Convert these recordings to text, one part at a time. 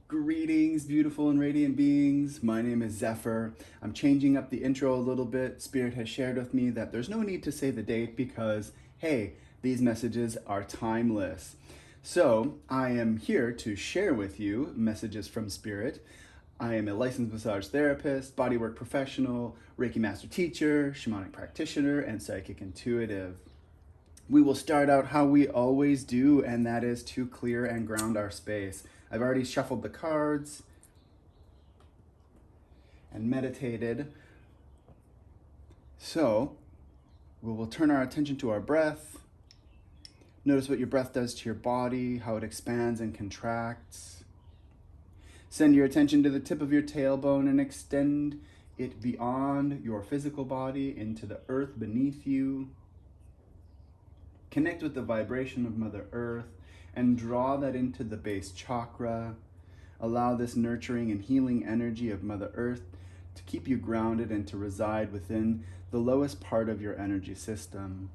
Greetings, beautiful and radiant beings. My name is Zephyr. I'm changing up the intro a little bit. Spirit has shared with me that there's no need to say the date because, hey, these messages are timeless. So I am here to share with you messages from Spirit. I am a licensed massage therapist, bodywork professional, Reiki master teacher, shamanic practitioner, and psychic intuitive. We will start out how we always do, and that is to clear and ground our space. I've already shuffled the cards and meditated. So we will turn our attention to our breath. Notice what your breath does to your body, how it expands and contracts. Send your attention to the tip of your tailbone and extend it beyond your physical body into the earth beneath you. Connect with the vibration of Mother Earth and draw that into the base chakra. Allow this nurturing and healing energy of Mother Earth to keep you grounded and to reside within the lowest part of your energy system.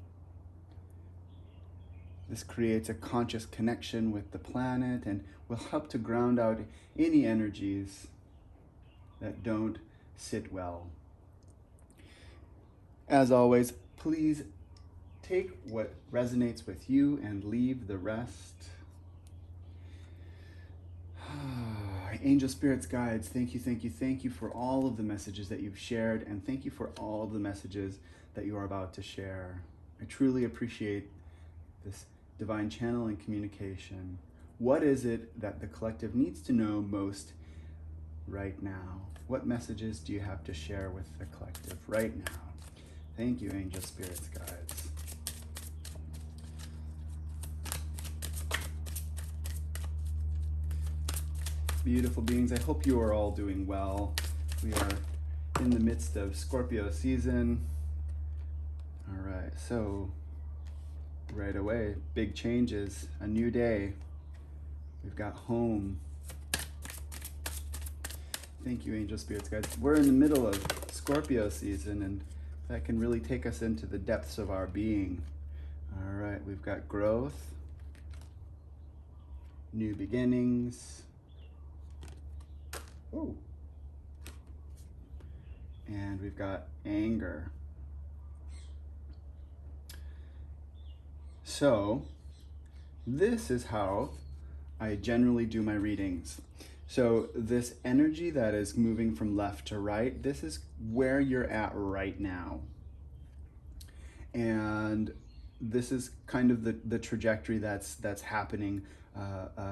This creates a conscious connection with the planet and will help to ground out any energies that don't sit well. As always, please take what resonates with you and leave the rest. Angel spirits, guides, thank you for all of the messages that you've shared, and thank you for all of the messages that you are about to share. I truly appreciate this divine channel and communication. What is it that the collective needs to know most right now? What messages do you have to share with the collective right now? Thank you, angel spirits, guides. Beautiful beings, I hope you are all doing well. We are in the midst of Scorpio season. All right, so right away, big changes, a new day. We've got home. Thank you, angel spirits, guys. We're in the middle of Scorpio season, and that can really take us into the depths of our being. All right, we've got growth, new beginnings. Oh. And we've got anger. So this is how I generally do my readings. So this energy that is moving from left to right, this is where you're at right now. And this is kind of the trajectory that's happening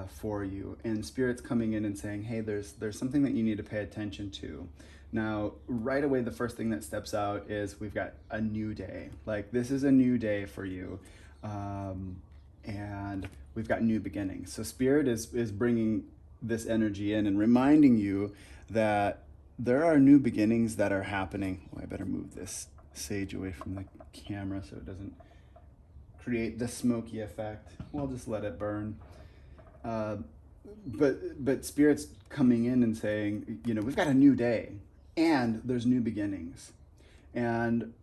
for you, and Spirit's coming in and saying, hey, there's something that you need to pay attention to. Now, right away, the first thing that steps out is we've got a new day. Like, this is a new day for you, and we've got new beginnings. So Spirit is bringing this energy in and reminding you that there are new beginnings that are happening. Oh, I better move this sage away from the camera so it doesn't create the smoky effect. We'll just let it burn. But Spirit's coming in and saying, you know, we've got a new day and there's new beginnings. And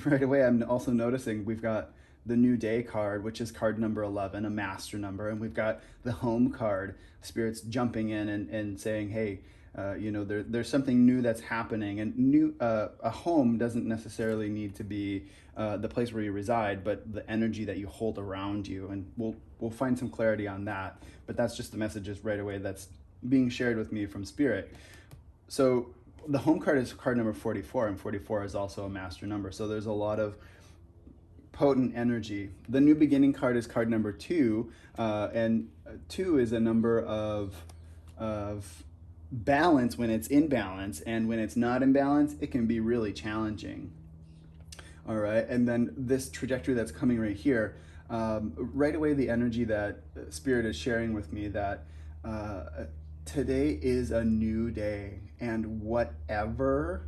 right away, I'm also noticing we've got the new day card, which is card number 11, a master number. And we've got the home card. Spirit's jumping in and saying, hey, you know, there's something new that's happening. And a home doesn't necessarily need to be the place where you reside, but the energy that you hold around you. And we'll find some clarity on that. But that's just the messages right away that's being shared with me from Spirit. So the home card is card number 44, and 44 is also a master number. So there's a lot of potent energy. The new beginning card is card number 2, and 2 is a number of balance when it's in balance, and when it's not in balance, it can be really challenging. All right, and then this trajectory that's coming right here, right away, the energy that Spirit is sharing with me that today is a new day, and whatever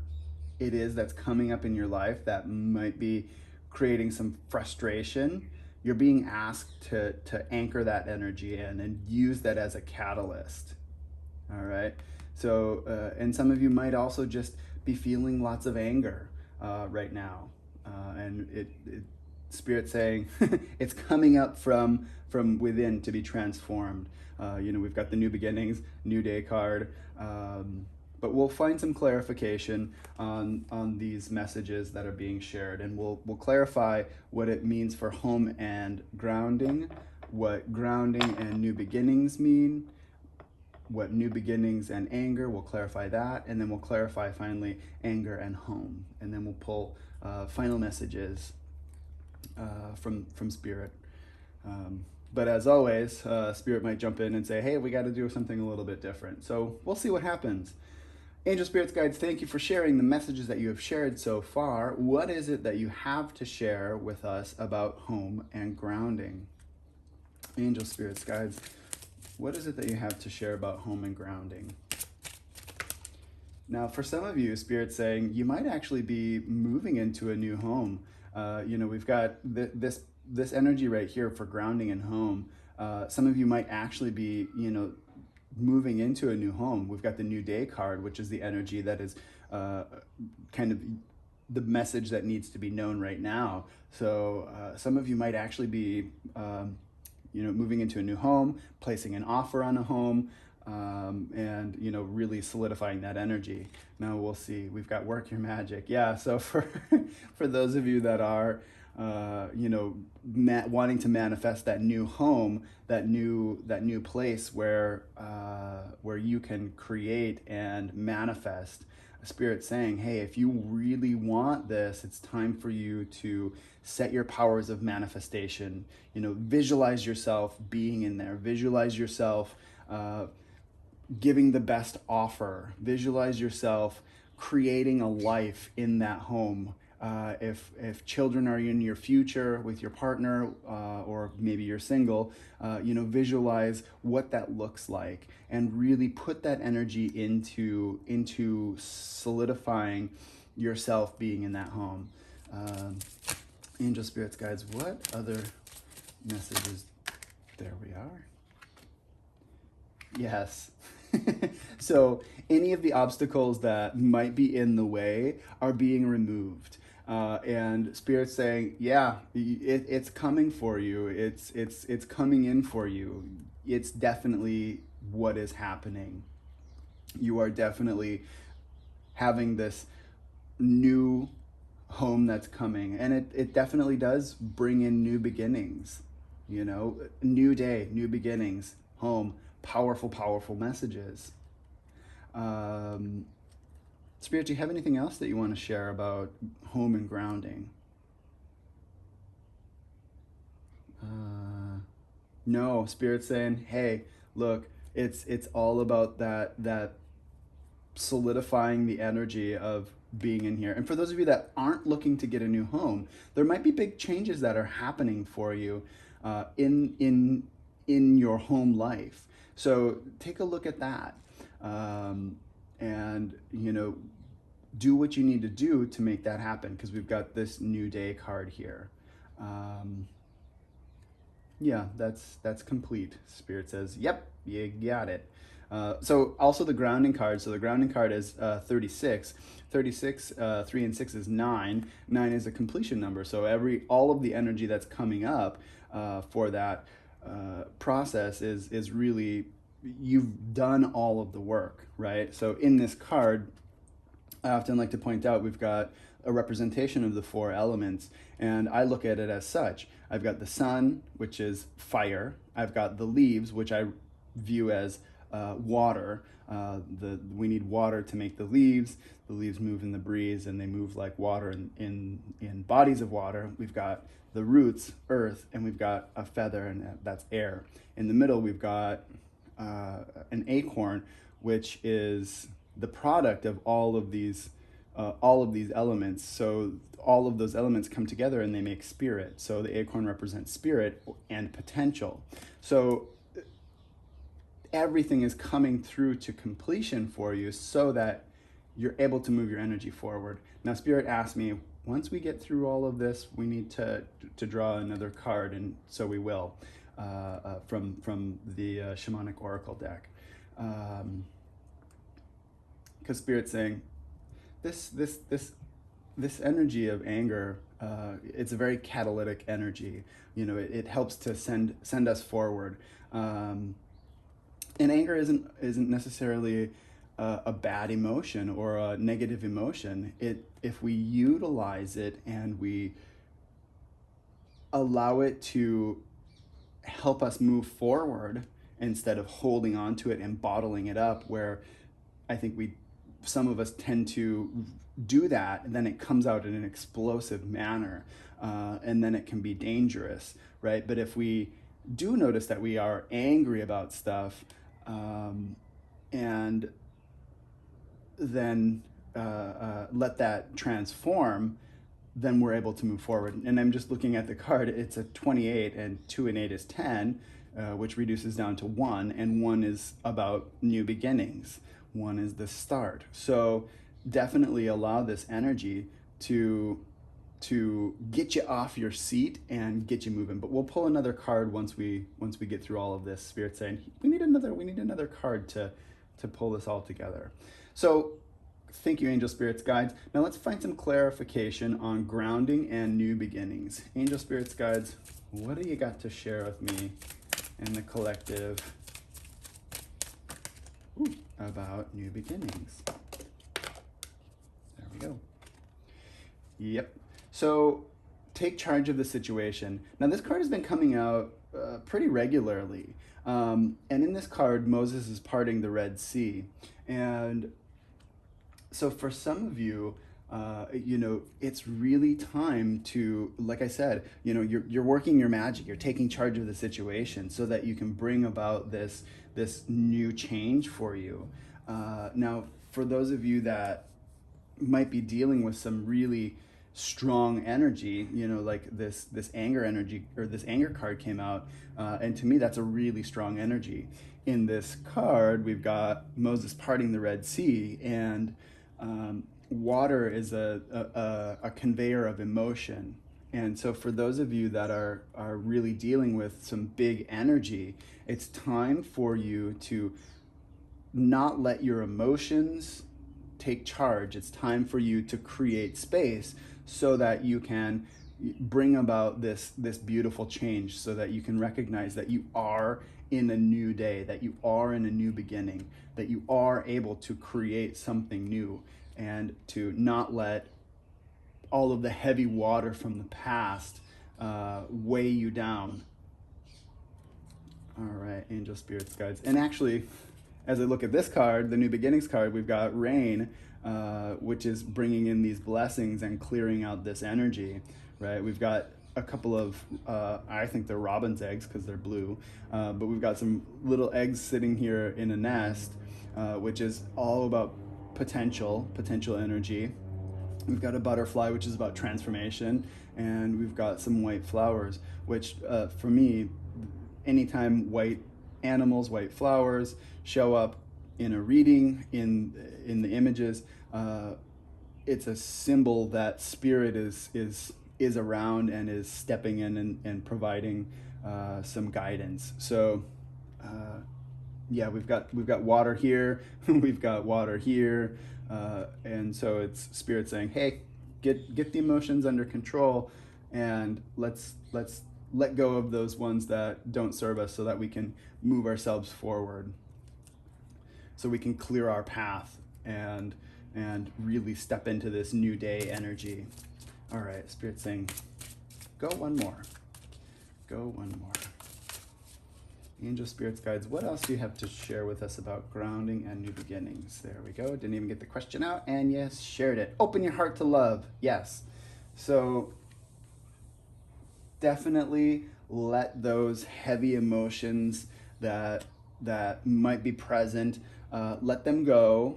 it is that's coming up in your life that might be creating some frustration, you're being asked to anchor that energy in and use that as a catalyst. All right, so and some of you might also just be feeling lots of anger right now, and Spirit saying it's coming up from within to be transformed. We've got the new beginnings, new day card, but we'll find some clarification on these messages that are being shared, and we'll clarify what it means for home and grounding, what grounding and new beginnings mean, what new beginnings and anger, we'll clarify that, and then we'll clarify finally anger and home, and then we'll pull final messages from Spirit. But as always, Spirit might jump in and say, hey, we got to do something a little bit different. So we'll see what happens. Angel Spirits, Guides, thank you for sharing the messages that you have shared so far. What is it that you have to share with us about home and grounding? Angel Spirits, Guides, what is it that you have to share about home and grounding? Now, for some of you, Spirit's saying you might actually be moving into a new home. We've got this energy right here for grounding and home. Some of you might actually be, moving into a new home. We've got the new day card, which is the energy that is kind of the message that needs to be known right now. So some of you might actually be, moving into a new home, placing an offer on a home, and really solidifying that energy. Now we'll see. We've got work your magic. Yeah. So for those of you that are wanting to manifest that new home, that new place where you can create and manifest. Spirit saying, hey, if you really want this, it's time for you to set your powers of manifestation. Visualize yourself being in there. Visualize yourself giving the best offer. Visualize yourself creating a life in that home. If children are in your future with your partner, or maybe you're single, visualize what that looks like and really put that energy into solidifying yourself being in that home. Angel Spirits, Guides, what other messages? There we are. Yes. So any of the obstacles that might be in the way are being removed. And Spirit's saying, yeah, it's coming for you. It's coming in for you. It's definitely what is happening. You are definitely having this new home that's coming. And it definitely does bring in new beginnings. New day, new beginnings, home, powerful, powerful messages. Spirit, do you have anything else that you want to share about home and grounding? No, Spirit's saying, hey, look, it's all about that solidifying the energy of being in here. And for those of you that aren't looking to get a new home, there might be big changes that are happening for you in your home life. So take a look at that. And do what you need to do to make that happen, because we've got this new day card here. Yeah, that's complete. Spirit says, yep, you got it. So also the grounding card. So the grounding card is 36. 36, 3 and 6 is 9. 9 is a completion number. So all of the energy that's coming up for that process is really, you've done all of the work, right? So in this card, I often like to point out we've got a representation of the 4 elements, and I look at it as such. I've got the sun, which is fire. I've got the leaves, which I view as water. We need water to make the leaves. The leaves move in the breeze, and they move like water in bodies of water. We've got the roots, earth, and we've got a feather, and that's air. In the middle, we've got an acorn, which is the product of all of these elements. So all of those elements come together and they make spirit. So the acorn represents spirit and potential. So everything is coming through to completion for you so that you're able to move your energy forward. Now, Spirit asked me, once we get through all of this, we need to draw another card, and so we will, from the Shamanic Oracle deck. Because Spirit's saying, this this energy of anger, it's a very catalytic energy. You know, it helps to send us forward. And anger isn't necessarily a bad emotion or a negative emotion. If we utilize it and we allow it to help us move forward instead of holding on to it and bottling it up, where I think some of us tend to do that, and then it comes out in an explosive manner, and then it can be dangerous, right? But if we do notice that we are angry about stuff, and then let that transform, then we're able to move forward. And I'm just looking at the card. It's a 28, and 2 and 8 is 10, which reduces down to 1, and 1 is about new beginnings. 1 is the start. So definitely allow this energy to get you off your seat and get you moving. But we'll pull another card once we get through all of this. Spirit saying we need another card to pull this all together. So thank you, angel spirits, guides. Now let's find some clarification on grounding and new beginnings. Angel spirits, guides, what do you got to share with me and the collective about new beginnings? There we go. Yep. So take charge of the situation. Now this card has been coming out pretty regularly. And in this card, Moses is parting the Red Sea. And so for some of you, you know, it's really time to, like I said, you know, you're working your magic, you're taking charge of the situation so that you can bring about this new change for you. Now, for those of you that might be dealing with some really strong energy, you know, like this anger energy, or this anger card came out, and to me that's a really strong energy. In this card we've got Moses parting the Red Sea, and water is a conveyor of emotion. And so for those of you that are really dealing with some big energy, it's time for you to not let your emotions take charge. It's time for you to create space so that you can bring about this beautiful change, so that you can recognize that you are in a new day, that you are in a new beginning, that you are able to create something new, and to not let all of the heavy water from the past weigh you down. All right, angel spirits, guides. And actually, as I look at this card, the new beginnings card, we've got rain, which is bringing in these blessings and clearing out this energy, right? We've got a couple of, I think they're robin's eggs because they're blue, but we've got some little eggs sitting here in a nest, which is all about potential energy. We've got a butterfly, which is about transformation, and we've got some white flowers, which for me, anytime white animals, white flowers show up in a reading, in the images, it's a symbol that spirit is around and is stepping in and providing some guidance. So yeah, we've got water here, we've got water here, and so it's spirit saying, hey, get the emotions under control, and let's let go of those ones that don't serve us, so that we can move ourselves forward, so we can clear our path and really step into this new day energy. All right, spirit saying, go one more. Angel spirits, guides, what else do you have to share with us about grounding and new beginnings? There we go. Didn't even get the question out, and yes, shared it. Open your heart to love. Yes. So definitely let those heavy emotions that might be present, let them go.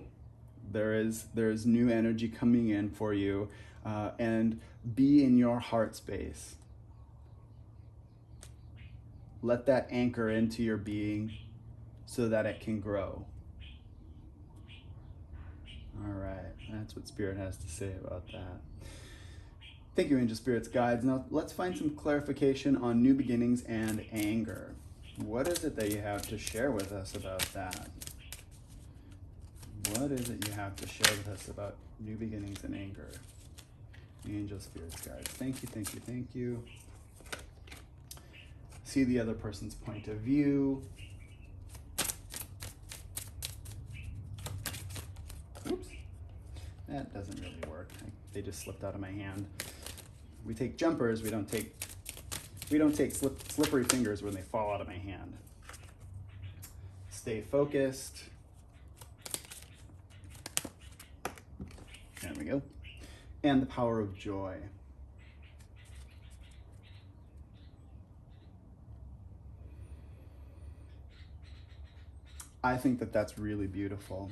There's new energy coming in for you, and be in your heart space. Let that anchor into your being so that it can grow. All right, that's what Spirit has to say about that. Thank you, angel spirits, guides. Now let's find some clarification on new beginnings and anger. What is it that you have to share with us about that? What is it you have to share with us about new beginnings and anger? Angels, spirits, guides. Thank you, thank you, thank you. See the other person's point of view. Oops. That doesn't really work. They just slipped out of my hand. We take jumpers, we don't take slippery fingers when they fall out of my hand. Stay focused. There we go. And the power of joy. I think that that's really beautiful.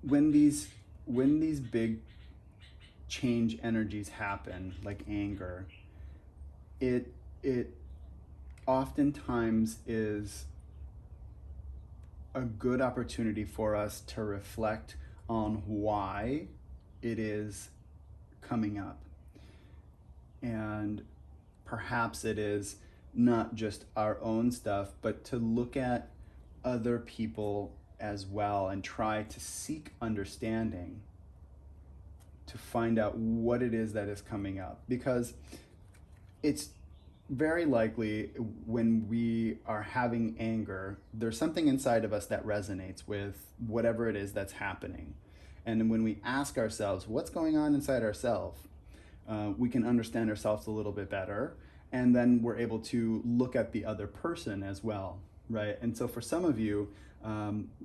When these big change energies happen, like anger, it oftentimes is a good opportunity for us to reflect on why it is coming up. And perhaps it is not just our own stuff, but to look at other people as well and try to seek understanding to find out what it is that is coming up. Because it's very likely when we are having anger, there's something inside of us that resonates with whatever it is that's happening. And when we ask ourselves, what's going on inside ourselves, we can understand ourselves a little bit better. And then we're able to look at the other person as well, right? And so for some of you,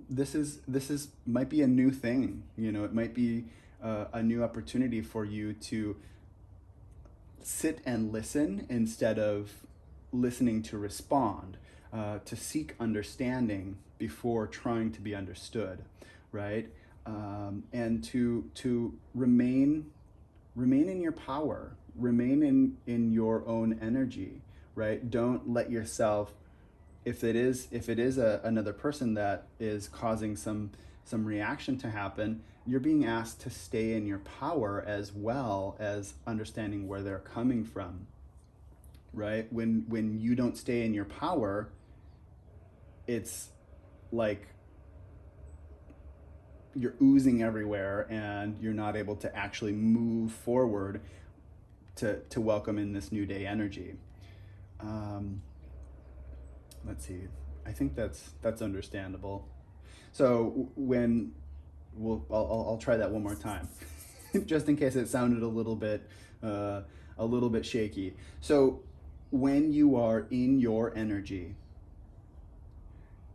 this might be a new thing. You know, it might be a new opportunity for you to sit and listen instead of listening to respond, to seek understanding before trying to be understood, right? And to remain in your power, remain in your own energy, right? Don't let yourself, if it is another person that is causing some reaction to happen, you're being asked to stay in your power as well as understanding where they're coming from, right? When you don't stay in your power, it's like you're oozing everywhere and you're not able to actually move forward to welcome in this new day energy. Let's see. I think that's understandable. So I'll try that one more time, just in case it sounded a little bit shaky. So when you are in your energy,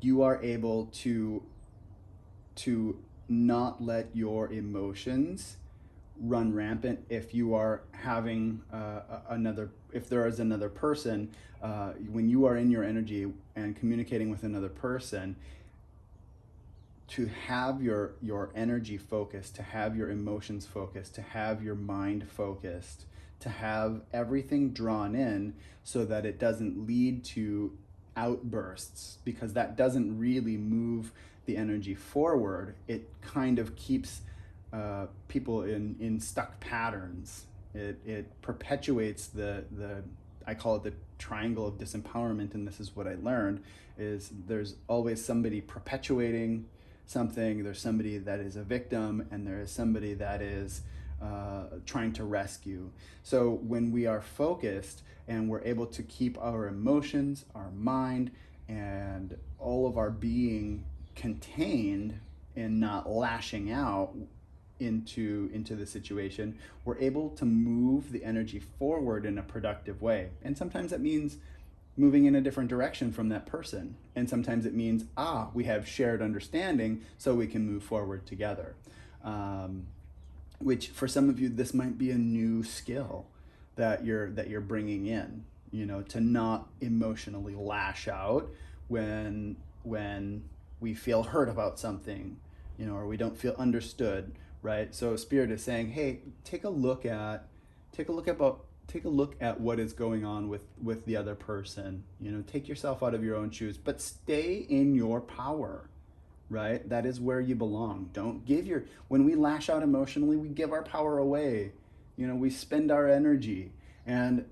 you are able to not let your emotions run rampant. If you are having if there is another person, when you are in your energy and communicating with another person, to have your energy focused, to have your emotions focused, to have your mind focused, to have everything drawn in so that it doesn't lead to outbursts, because that doesn't really move the energy forward. It kind of keeps people in stuck patterns. It perpetuates the I call it the Triangle of Disempowerment, and this is what I learned, is there's always somebody perpetuating something, there's somebody that is a victim, and there is somebody that is trying to rescue. So when we are focused and we're able to keep our emotions, our mind, and all of our being contained and not lashing out into the situation, we're able to move the energy forward in a productive way. And sometimes that means moving in a different direction from that person. And sometimes it means, we have shared understanding, so we can move forward together. Which for some of you, this might be a new skill that you're bringing in, to not emotionally lash out when we feel hurt about something, or we don't feel understood, right? So Spirit is saying, hey, take a look at what is going on with the other person. Take yourself out of your own shoes, but stay in your power, right? That is where you belong. Don't give when we lash out emotionally, we give our power away. We spend our energy, and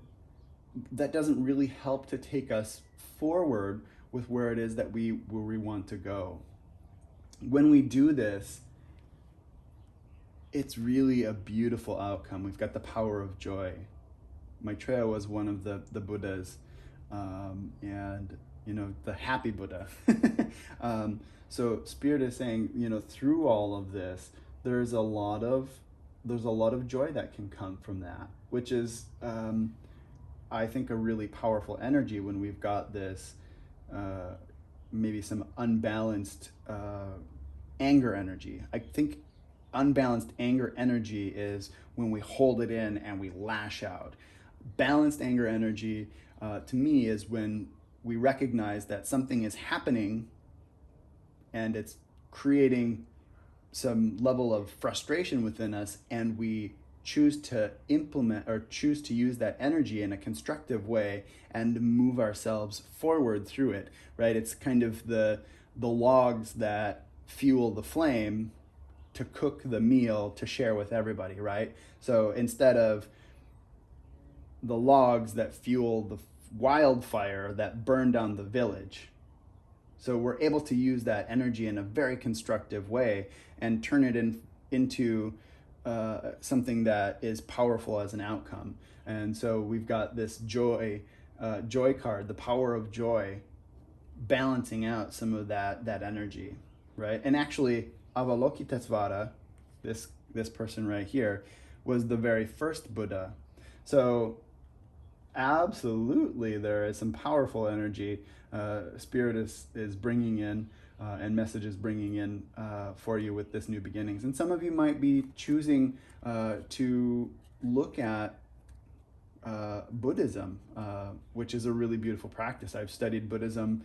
that doesn't really help to take us forward with where it is that we want to go. When we do this, it's really a beautiful outcome. We've got the power of joy. Maitreya was one of the Buddhas, and the happy Buddha. So Spirit is saying, through all of this, there's a lot of joy that can come from that, which is, I think, a really powerful energy when we've got this maybe some unbalanced anger energy. I think unbalanced anger energy is when we hold it in and we lash out. Balanced anger energy, to me, is when we recognize that something is happening and it's creating some level of frustration within us, and we choose to implement or choose to use that energy in a constructive way and move ourselves forward through it, right? It's kind of the logs that fuel the flame to cook the meal to share with everybody, right? So instead of the logs that fuel the wildfire that burn down the village, so we're able to use that energy in a very constructive way and turn it into something that is powerful as an outcome. And so we've got this joy card, the power of joy, balancing out some of that energy, right? And actually, Avalokitesvara, this person right here, was the very first Buddha. So absolutely, there is some powerful energy Spirit is bringing in, and messages bringing in for you with this new beginnings. And some of you might be choosing to look at Buddhism, which is a really beautiful practice. I've studied Buddhism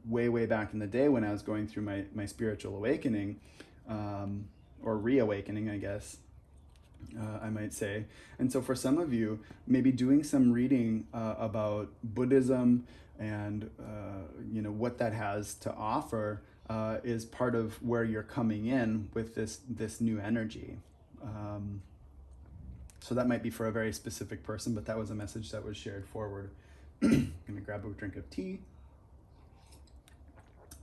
way back in the day when I was going through my spiritual awakening, or reawakening, I guess. I might say. And so for some of you, maybe doing some reading about Buddhism and what that has to offer is part of where you're coming in with this new energy. So that might be for a very specific person, but that was a message that was shared forward. I'm gonna grab a drink of tea.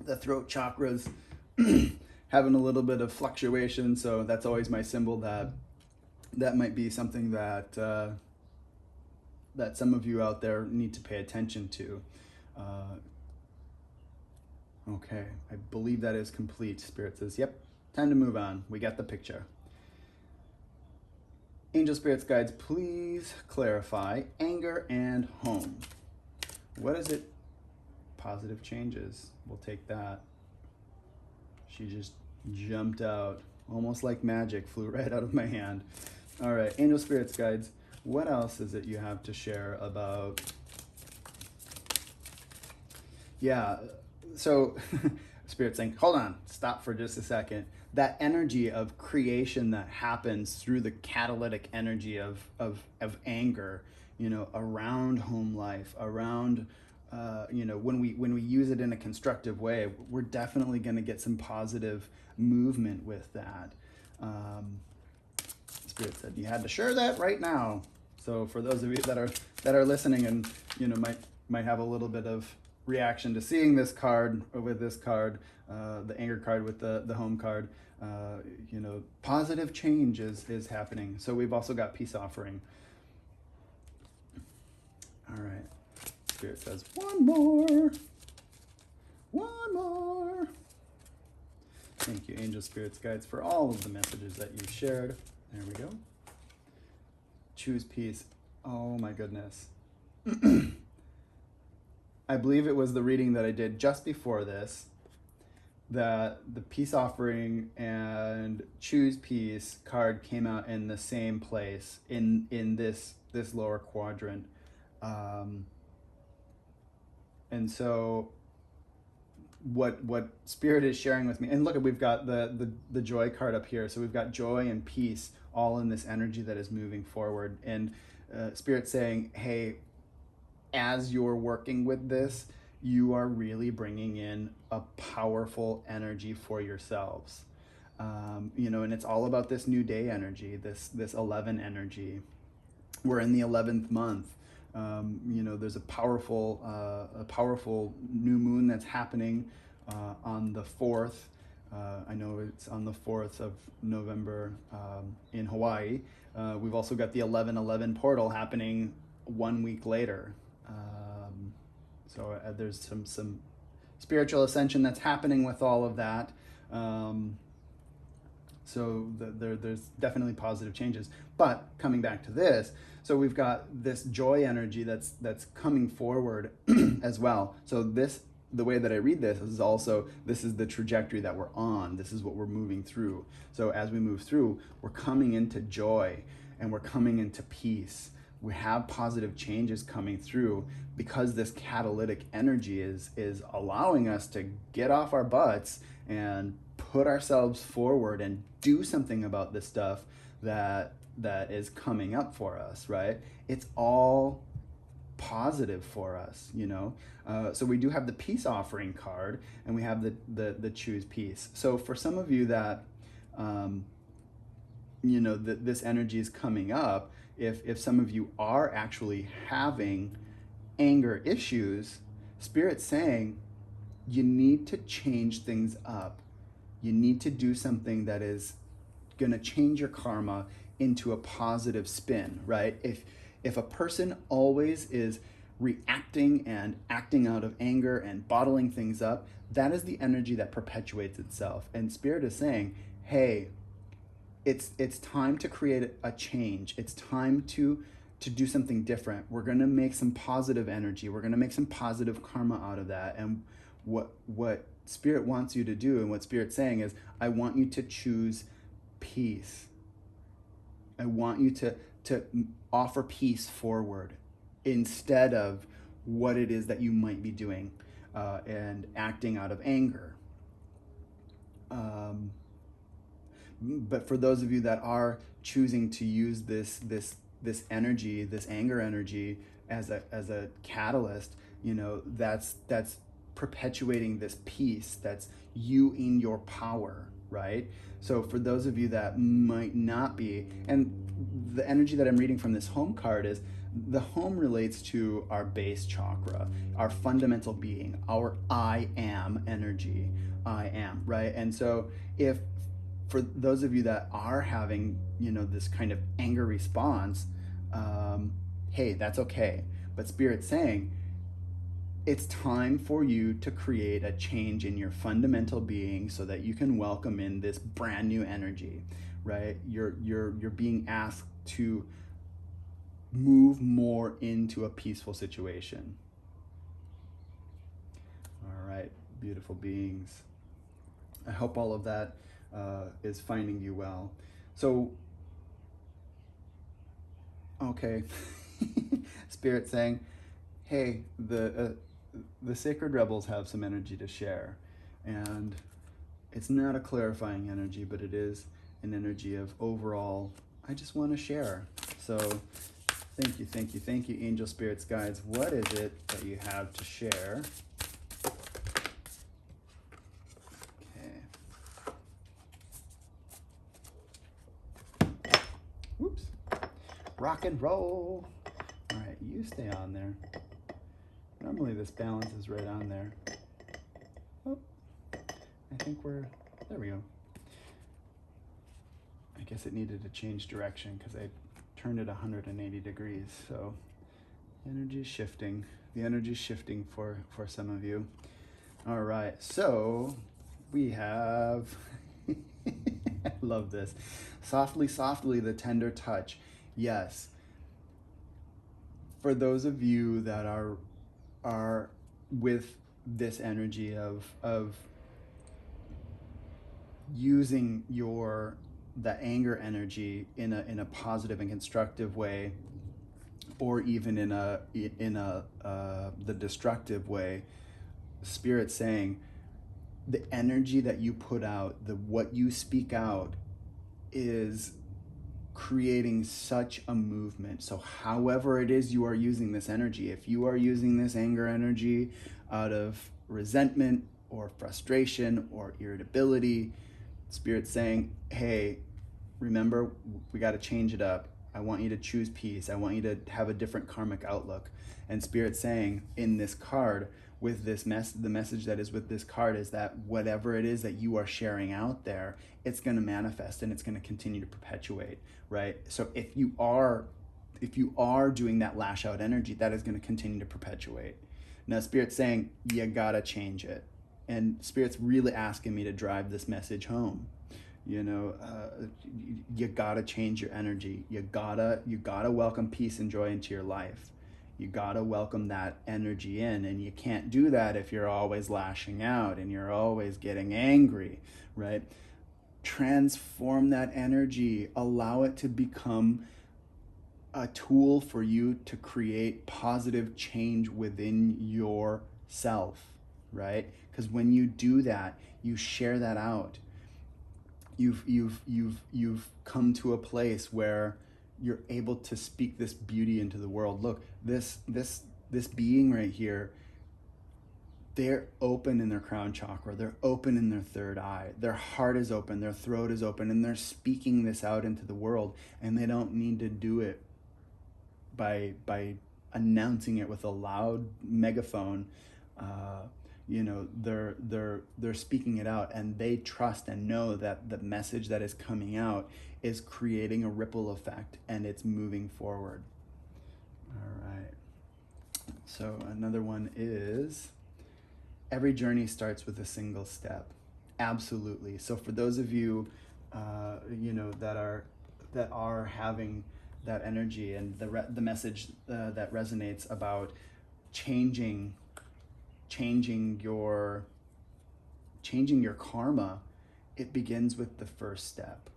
The throat chakras having a little bit of fluctuation, so that's always my symbol that might be something that that some of you out there need to pay attention to. Okay, I believe that is complete. Spirit says, yep, time to move on. We got the picture. Angel Spirits Guides, please clarify anger and home. What is it? Positive changes. We'll take that. She just jumped out, almost like magic, flew right out of my hand. All right, Angel Spirits Guides, what else is it you have to share about? Yeah, so Spirit's saying, hold on, stop for just a second. That energy of creation that happens through the catalytic energy of anger, around home life, around, when we use it in a constructive way, we're definitely going to get some positive movement with that. Spirit said you had to share that right now. So for those of you that are listening and might have a little bit of reaction to seeing this card with this card, the anger card with the home card, positive change is happening. So we've also got peace offering. All right. Spirit says one more. Thank you, Angel Spirits Guides, for all of the messages that you've shared. There we go. Choose peace. Oh my goodness. I believe it was the reading that I did just before this that the peace offering and choose peace card came out in the same place in this lower quadrant. And so what Spirit is sharing with me, and look, we've got the joy card up here. So we've got joy and peace all in this energy that is moving forward. And Spirit saying, hey, as you're working with this, you are really bringing in a powerful energy for yourselves. And it's all about this new day energy, this 11 energy. We're in the 11th month. There's a powerful new moon that's happening on the 4th. I know it's on the 4th of November in Hawaii. We've also got the 11/11 portal happening 1 week later. So there's some spiritual ascension that's happening with all of that. There's definitely positive changes. But coming back to this, so we've got this joy energy that's coming forward as well. So the way that I read this is also, this is the trajectory that we're on. This is what we're moving through. So as we move through, we're coming into joy and we're coming into peace. We have positive changes coming through because this catalytic energy is allowing us to get off our butts and put ourselves forward and do something about the stuff that is coming up for us, right? It's all positive for us, you know. So we do have the peace offering card, and we have the choose peace. So for some of you that you know, this energy is coming up, if some of you are actually having anger issues, Spirit's saying you need to change things up. You need to do something that is going to change your karma into a positive spin, right? If a person always is reacting and acting out of anger and bottling things up, that is the energy that perpetuates itself. And Spirit is saying, hey, it's time to create a change. It's time to do something different. We're going to make some positive energy. We're going to make some positive karma out of that. And what Spirit wants you to do, and what Spirit's saying is, I want you to choose peace. I want you to offer peace forward instead of what it is that you might be doing and acting out of anger. But for those of you that are choosing to use this energy, this anger energy, as a catalyst, you know, that's perpetuating this peace. That's you in your power, right? So for those of you that might not be, and the energy that I'm reading from this home card is, the home relates to our base chakra, our fundamental being, our I am energy, I am, right? And so if, for those of you that are having, you know, this kind of anger response, hey, that's okay. But Spirit's saying, it's time for you to create a change in your fundamental being so that you can welcome in this brand new energy, right? You're being asked to move more into a peaceful situation. All right, beautiful beings. I hope all of that is finding you well. So, okay, Spirit saying, hey, the sacred rebels have some energy to share, and it's not a clarifying energy, but it is an energy of overall, I just want to share. So thank you, angel, spirits, guides. What is it that you have to share? Okay. Whoops. Rock and roll. All right, you stay on there. Normally this balance is right on there. Oh, I think there we go. I guess it needed to change direction because I turned it 180 degrees. So energy is shifting. The energy is shifting for some of you. All right, so we have, I love this. Softly, softly, the tender touch. Yes. For those of you that are with this energy of using the anger energy in a positive and constructive way, or even in the destructive way, Spirit saying the energy that you put out, what you speak out, is creating such a movement. So however it is you are using this energy, if you are using this anger energy out of resentment or frustration or irritability, Spirit's saying, hey, remember, we got to change it up. I want you to choose peace. I want you to have a different karmic outlook. And Spirit's saying in this card, with this the message that is with this card is that whatever it is that you are sharing out there, it's going to manifest and it's going to continue to perpetuate, right? So if you are doing that lash out energy, that is going to continue to perpetuate. Now Spirit's saying you gotta change it, and Spirit's really asking me to drive this message home. You know, you gotta change your energy. You gotta welcome peace and joy into your life. You gotta welcome that energy in, and you can't do that if you're always lashing out and you're always getting angry, right? Transform that energy. Allow it to become a tool for you to create positive change within yourself, right? Because when you do that, you share that out. You've come to a place where you're able to speak this beauty into the world. Look, this being right here, they're open in their crown chakra, they're open in their third eye, their heart is open, their throat is open, and they're speaking this out into the world, and they don't need to do it by announcing it with a loud megaphone. You know, they're speaking it out, and they trust and know that the message that is coming out is creating a ripple effect, and it's moving forward. All right. So another one is, every journey starts with a single step. Absolutely. So for those of you, you know, that are having that energy and the message that resonates about changing your karma, it begins with the first step.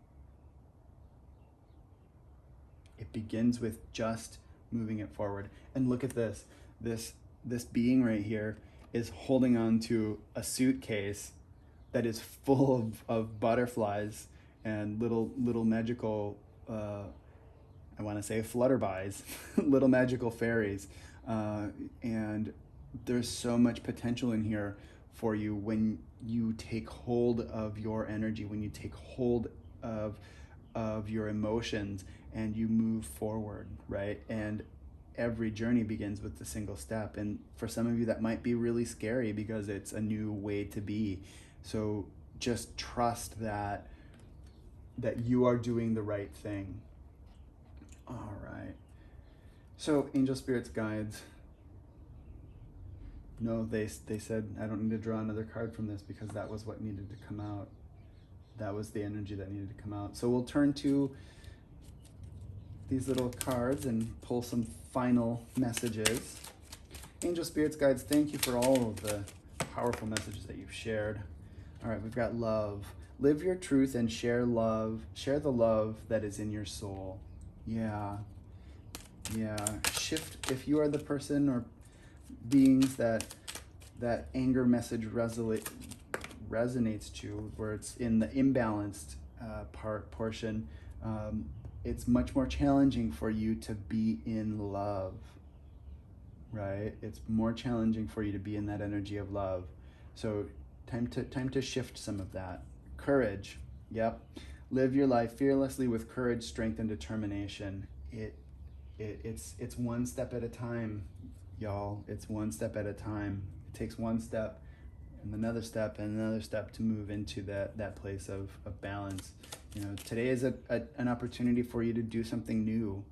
It begins with just moving it forward. And look at this being right here is holding on to a suitcase that is full of butterflies and little magical, I want to say flutterbys, little magical fairies. And there's so much potential in here for you when you take hold of your energy, when you take hold of your emotions and you move forward, right? And every journey begins with the single step. And for some of you, that might be really scary because it's a new way to be. So just trust that you are doing the right thing. All right. So angel spirits, guides, no, they said I don't need to draw another card from this because that was what needed to come out. That was the energy that needed to come out. So we'll turn to these little cards and pull some final messages. Angel spirits, guides, thank you for all of the powerful messages that you've shared. All right, we've got love. Live your truth and share love. Share the love that is in your soul. Yeah. Shift. If you are the person or beings that anger message resonates to, where it's in the imbalanced portion, it's much more challenging for you to be in love, right? It's more challenging for you to be in that energy of love. So time to shift some of that. Courage. Yep. Live your life fearlessly with courage, strength, and determination. It's one step at a time, y'all. It's one step at a time. It takes one step and another step and another step to move into that place of balance. You know, today is an opportunity for you to do something new.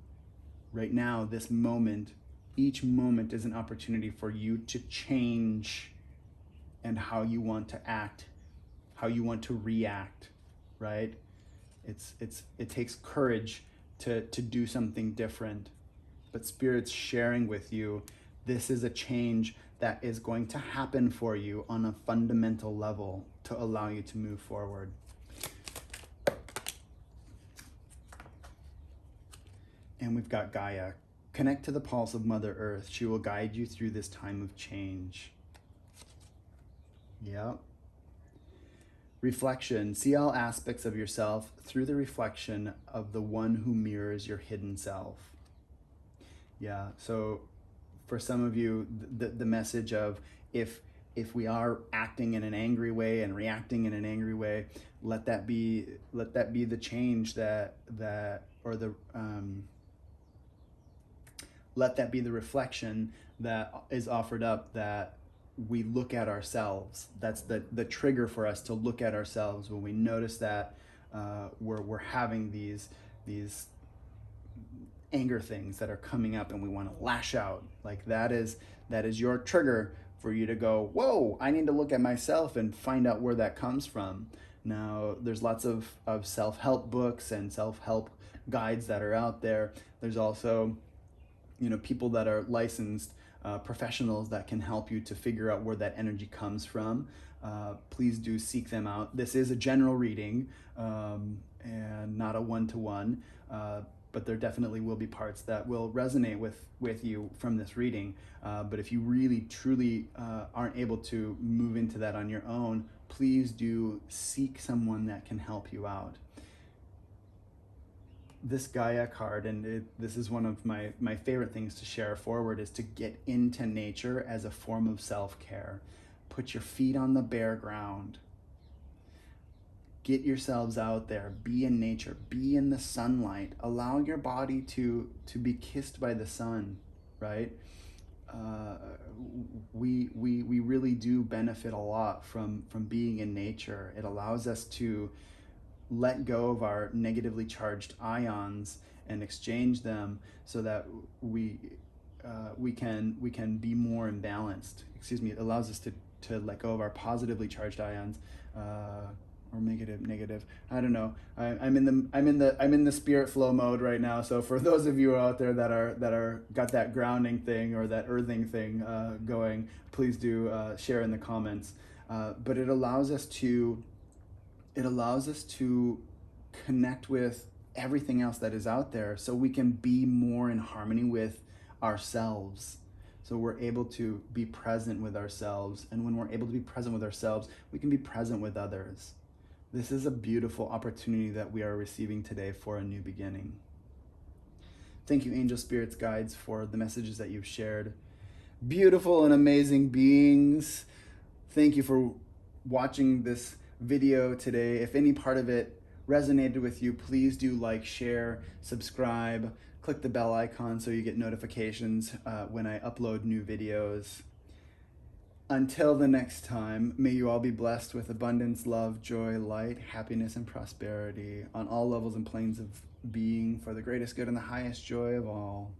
Right now, this moment, each moment is an opportunity for you to change and how you want to act, how you want to react, right? It takes courage to do something different. But Spirit's sharing with you, this is a change that is going to happen for you on a fundamental level to allow you to move forward. And we've got Gaia. Connect to the pulse of Mother Earth. She will guide you through this time of change. Yep. Reflection. See all aspects of yourself through the reflection of the one who mirrors your hidden self. Yeah, so for some of you, the message of if we are acting in an angry way and reacting in an angry way, let that be the change let that be the reflection that is offered up, that we look at ourselves. That's the trigger for us to look at ourselves when we notice that we're having these anger things that are coming up and we want to lash out. Like that is your trigger for you to go, whoa, I need to look at myself and find out where that comes from. Now, there's lots of self-help books and self-help guides that are out there. There's also, people that are licensed professionals that can help you to figure out where that energy comes from. Please do seek them out. This is a general reading and not a one-to-one, but there definitely will be parts that will resonate with you from this reading. But if you really, truly aren't able to move into that on your own, please do seek someone that can help you out. This Gaia card, and this is one of my favorite things to share forward, is to get into nature as a form of self-care. Put your feet on the bare ground. Get yourselves out there. Be in nature. Be in the sunlight. Allow your body to be kissed by the sun, right? We really do benefit a lot from being in nature. It allows us to let go of our negatively charged ions and exchange them so that we can be more imbalanced. It allows us to let go of our positively charged ions, or negative. I don't know. I'm in the spirit flow mode right now. So for those of you out there that are got that grounding thing or that earthing thing going, please do share in the comments. But it allows us to connect with everything else that is out there, so we can be more in harmony with ourselves. So we're able to be present with ourselves, and when we're able to be present with ourselves, we can be present with others. This is a beautiful opportunity that we are receiving today for a new beginning. Thank you, angel spirits, guides, for the messages that you've shared. Beautiful and amazing beings. Thank you for watching this video today. If any part of it resonated with you, please do like, share, subscribe, click the bell icon so you get notifications when I upload new videos. Until the next time, may you all be blessed with abundance, love, joy, light, happiness, and prosperity on all levels and planes of being, for the greatest good and the highest joy of all.